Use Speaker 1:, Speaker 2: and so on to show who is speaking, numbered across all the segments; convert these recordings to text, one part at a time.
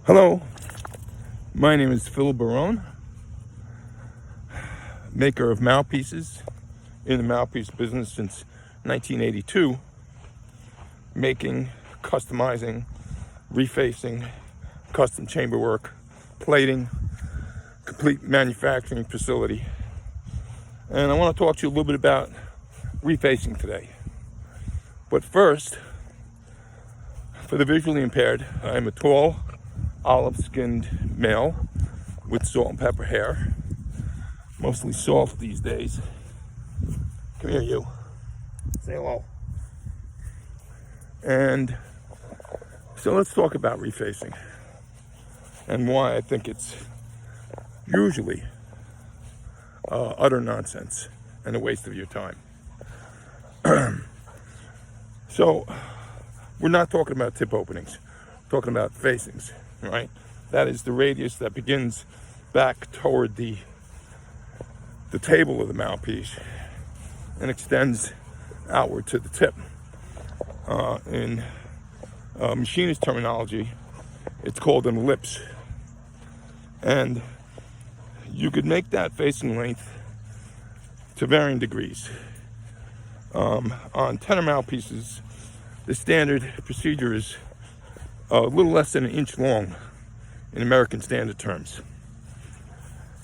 Speaker 1: Hello, my name is Phil Barone, maker of mouthpieces, in the mouthpiece business since 1982, making, customizing, refacing, custom chamber work, plating, complete manufacturing facility. And I want to talk to you a little bit about refacing today. But first, for the visually impaired, I'm a tall, olive-skinned male with salt and pepper hair, mostly soft these days. Come here, you. Say hello. And so let's talk about refacing and why I think it's usually utter nonsense and a waste of your time. So we're not talking about tip openings, we're talking about facings. Right? That is the radius that begins back toward the table of the mouthpiece and extends outward to the tip. In machinist terminology, it's called an ellipse. And you could make that facing length to varying degrees. On tenor mouthpieces, the standard procedure is a little less than an inch long in American standard terms.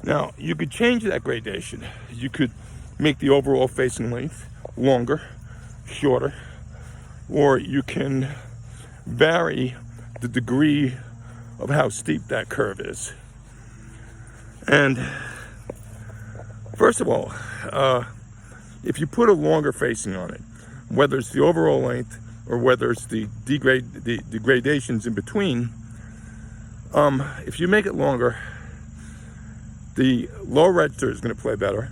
Speaker 1: Now, you could change that gradation. You could make the overall facing length longer, shorter, or you can vary the degree of how steep that curve is. And first of all, if you put a longer facing on it, whether it's the overall length or whether it's the degradations in between, if you make it longer, the lower register is going to play better,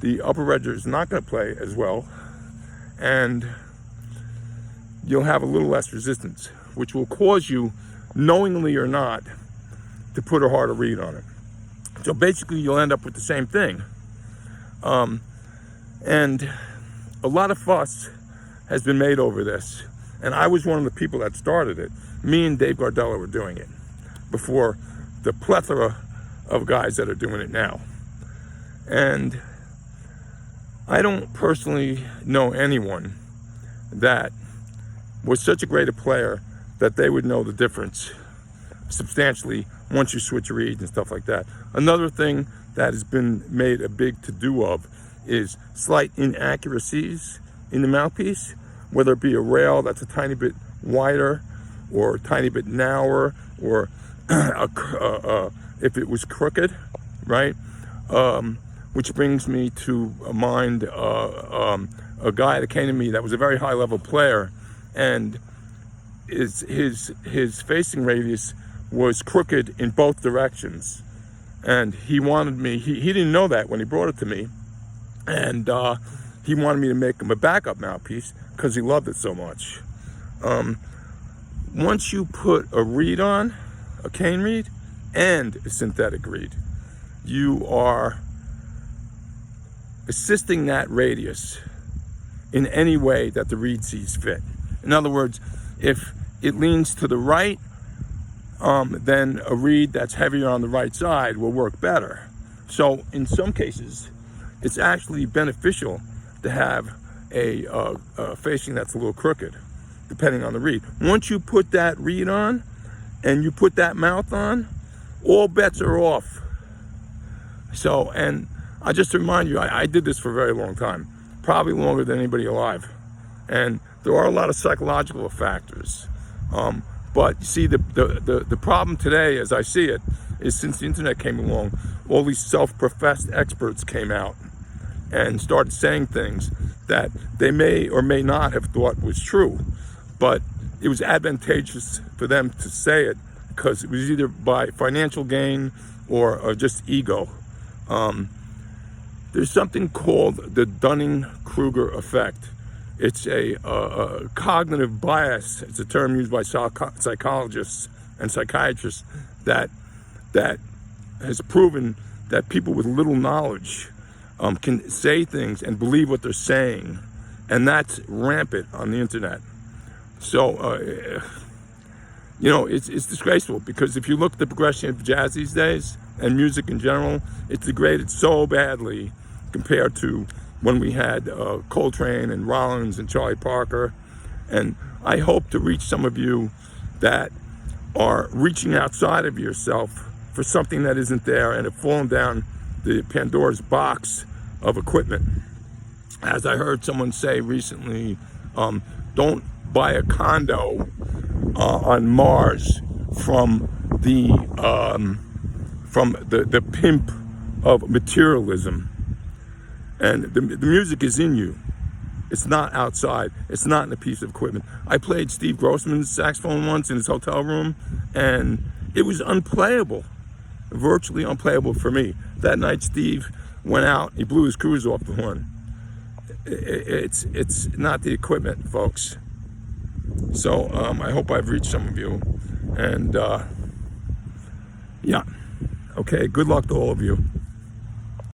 Speaker 1: the upper register is not going to play as well, and you'll have a little less resistance, which will cause you, knowingly or not, to put a harder reed on it. So basically you'll end up with the same thing. And a lot of fuss has been made over this, and I was one of the people that started it. Me and Dave Gardella were doing it before the plethora of guys that are doing it now. And I don't personally know anyone that was such a great a player that they would know the difference substantially once you switch reeds and stuff like that. Another thing that has been made a big to-do of is slight inaccuracies in the mouthpiece, whether it be a rail that's a tiny bit wider or a tiny bit narrower, or if it was crooked, right? Which brings me to mind a guy that came to me that was a very high-level player, and his facing radius was crooked in both directions. And he wanted me, he didn't know that when he brought it to me, and he wanted me to make him a backup mouthpiece because he loved it so much. Once you put a reed on, a cane reed, and a synthetic reed, you are assisting that radius in any way that the reed sees fit. In other words, if it leans to the right, then a reed that's heavier on the right side will work better. So in some cases, it's actually beneficial to have a facing that's a little crooked, depending on the reed. Once you put that reed on and you put that mouth on, all bets are off. So, and I just remind you, I did this for a very long time, probably longer than anybody alive. And there are a lot of psychological factors. But you see, the problem today, as I see it, is since the internet came along, all these self-professed experts came out and started saying things that they may or may not have thought was true, but it was advantageous for them to say it because it was either by financial gain or just ego. There's something called the Dunning-Kruger effect. It's a cognitive bias. It's a term used by psychologists and psychiatrists that has proven that people with little knowledge can say things and believe what they're saying, and that's rampant on the internet. So You know, it's disgraceful, because if you look at the progression of jazz these days and music in general, it's degraded so badly compared to when we had Coltrane and Rollins and Charlie Parker. And I hope to reach some of you that are reaching outside of yourself for something that isn't there and have fallen down the Pandora's box of equipment. As I heard someone say recently, don't buy a condo on Mars from the pimp of materialism. And the music is in you. It's not outside. It's not in a piece of equipment. I played Steve Grossman's saxophone once in his hotel room, and it was unplayable, virtually unplayable for me. That night, Steve went out. He blew his crews off the horn. It's not the equipment, folks. So I hope I've reached some of you. And yeah, okay, good luck to all of you.